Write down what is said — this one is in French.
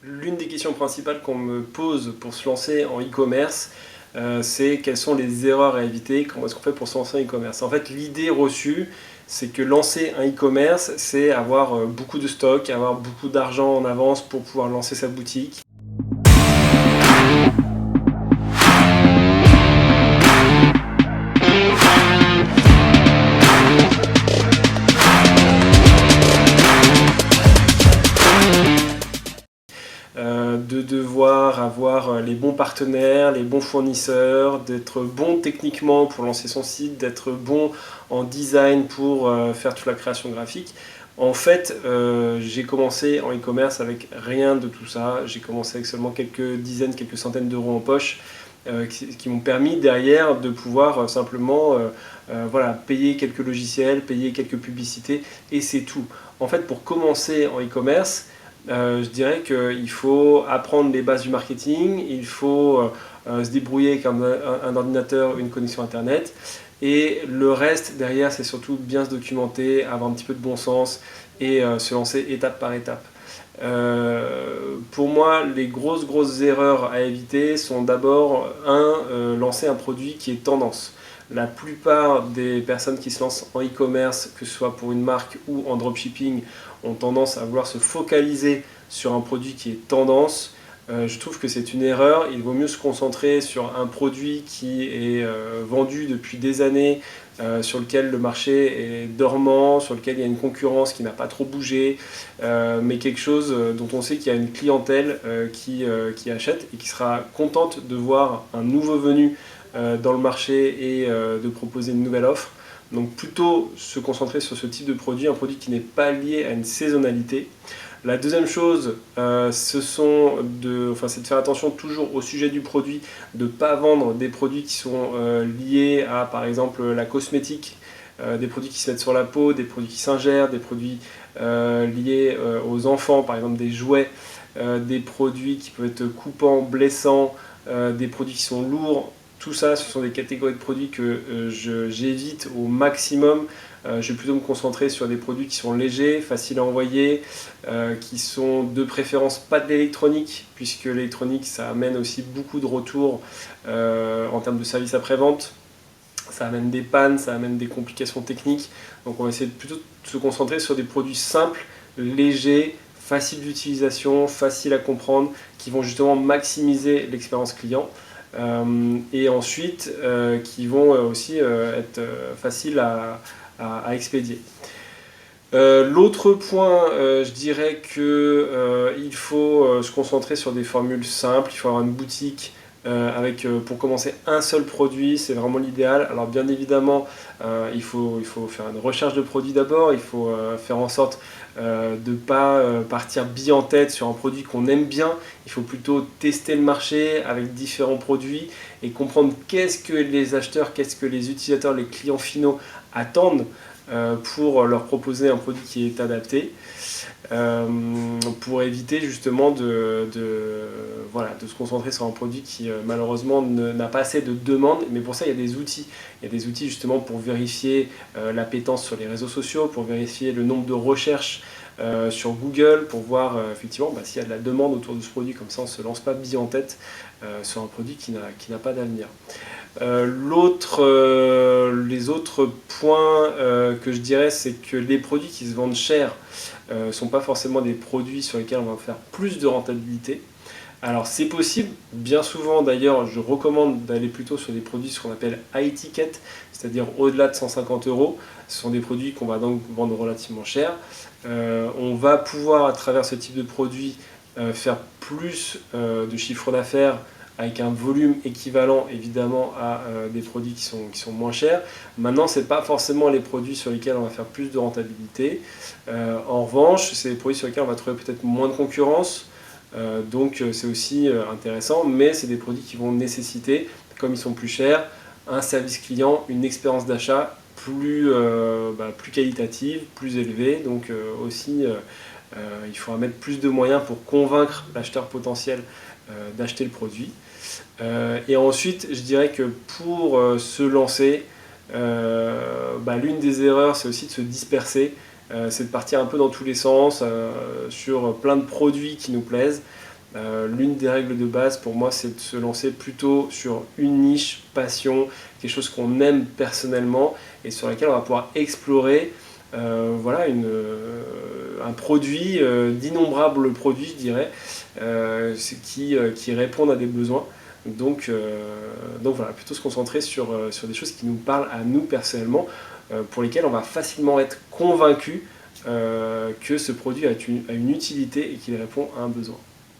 L'une des questions principales qu'on me pose pour se lancer en e-commerce, c'est quelles sont les erreurs à éviter, comment est-ce qu'on fait pour se lancer en e-commerce. En fait, l'idée reçue, c'est que lancer un e-commerce, c'est avoir beaucoup de stock, avoir beaucoup d'argent en avance pour pouvoir lancer sa boutique. De devoir avoir les bons partenaires, les bons fournisseurs, d'être bon techniquement pour lancer son site, d'être bon en design pour faire toute la création graphique. En fait, j'ai commencé en e-commerce avec rien de tout ça. J'ai commencé avec seulement quelques dizaines, quelques centaines d'euros en poche qui m'ont permis derrière de pouvoir simplement voilà, payer quelques logiciels, payer quelques publicités et c'est tout. En fait, pour commencer en e-commerce, je dirais qu'il faut apprendre les bases du marketing, il faut se débrouiller avec un ordinateur, une connexion internet, et le reste derrière c'est surtout bien se documenter, avoir un petit peu de bon sens et se lancer étape par étape. Pour moi, les grosses erreurs à éviter sont d'abord, lancer un produit qui est tendance. La plupart des personnes qui se lancent en e-commerce, que ce soit pour une marque ou en dropshipping, ont tendance à vouloir se focaliser sur un produit qui est tendance. Je trouve que c'est une erreur. Il vaut mieux se concentrer sur un produit qui est vendu depuis des années, sur lequel le marché est dormant, sur lequel il y a une concurrence qui n'a pas trop bougé, mais quelque chose dont on sait qu'il y a une clientèle qui achète et qui sera contente de voir un nouveau venu dans le marché et de proposer une nouvelle offre. Donc plutôt se concentrer sur ce type de produit, un produit qui n'est pas lié à une saisonnalité. La deuxième chose, c'est de faire attention toujours au sujet du produit, de ne pas vendre des produits qui sont liés à par exemple la cosmétique, des produits qui se mettent sur la peau, des produits qui s'ingèrent, des produits liés aux enfants, par exemple des jouets, des produits qui peuvent être coupants, blessants, des produits qui sont lourds. Tout ça, ce sont des catégories de produits que j'évite au maximum. Je vais plutôt me concentrer sur des produits qui sont légers, faciles à envoyer, qui sont de préférence pas de l'électronique, puisque l'électronique, ça amène aussi beaucoup de retours en termes de service après-vente. Ça amène des pannes, ça amène des complications techniques. Donc on va essayer plutôt de se concentrer sur des produits simples, légers, faciles d'utilisation, faciles à comprendre, qui vont justement maximiser l'expérience client. Et ensuite qui vont aussi être faciles à expédier. L'autre point, je dirais qu'il faut se concentrer sur des formules simples, il faut avoir une boutique avec pour commencer un seul produit, c'est vraiment l'idéal. Alors bien évidemment, il faut faire une recherche de produit d'abord, il faut faire en sorte de ne pas partir bille en tête sur un produit qu'on aime bien. Il faut plutôt tester le marché avec différents produits et comprendre qu'est-ce que les acheteurs, qu'est-ce que les utilisateurs, les clients finaux attendent pour leur proposer un produit qui est adapté. Pour éviter justement voilà, de se concentrer sur un produit qui malheureusement n'a pas assez de demande, mais pour ça il y a des outils. Il y a des outils justement pour vérifier l'appétence sur les réseaux sociaux, pour vérifier le nombre de recherches sur Google, pour voir effectivement s'il y a de la demande autour de ce produit, comme ça on ne se lance pas bille en tête sur un produit qui n'a pas d'avenir. Les autres points que je dirais, c'est que les produits qui se vendent cher ne sont pas forcément des produits sur lesquels on va faire plus de rentabilité. Alors c'est possible, bien souvent d'ailleurs je recommande d'aller plutôt sur des produits ce qu'on appelle high ticket, c'est-à-dire au-delà de 150 euros. Ce sont des produits qu'on va donc vendre relativement cher. On va pouvoir à travers ce type de produit faire plus de chiffre d'affaires avec un volume équivalent évidemment à des produits qui sont moins chers. Maintenant, ce n'est pas forcément les produits sur lesquels on va faire plus de rentabilité. En revanche, c'est des produits sur lesquels on va trouver peut-être moins de concurrence. Donc c'est aussi intéressant, mais c'est des produits qui vont nécessiter, comme ils sont plus chers, un service client, une expérience d'achat plus qualitative, plus élevée. Donc aussi, il faudra mettre plus de moyens pour convaincre l'acheteur potentiel d'acheter le produit. Et ensuite, je dirais que pour se lancer, l'une des erreurs, c'est aussi de se disperser, c'est de partir un peu dans tous les sens, sur plein de produits qui nous plaisent. L'une des règles de base pour moi, c'est de se lancer plutôt sur une niche, passion, quelque chose qu'on aime personnellement et sur laquelle on va pouvoir explorer voilà, un produit, d'innombrables produits, je dirais, qui répondent à des besoins. Donc voilà, plutôt se concentrer sur des choses qui nous parlent à nous personnellement, pour lesquelles on va facilement être convaincu que ce produit a une utilité et qu'il répond à un besoin.